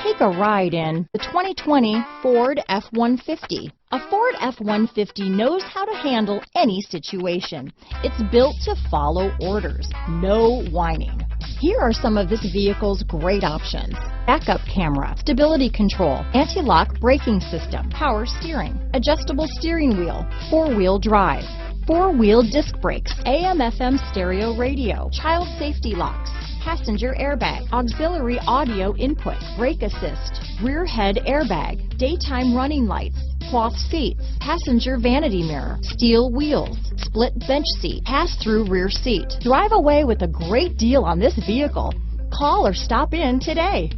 Take a ride in the 2020 Ford F-150. A Ford F-150 knows how to handle any situation. It's built to follow orders, no whining. Here are some of this vehicle's great options: backup camera, stability control, anti-lock braking system, power steering, adjustable steering wheel, four-wheel drive, four-wheel disc brakes, AM/FM stereo radio, child safety locks, passenger airbag, auxiliary audio input, brake assist, rear head airbag, daytime running lights, cloth seats, passenger vanity mirror, steel wheels, split bench seat, pass-through rear seat. Drive away with a great deal on this vehicle. Call or stop in today.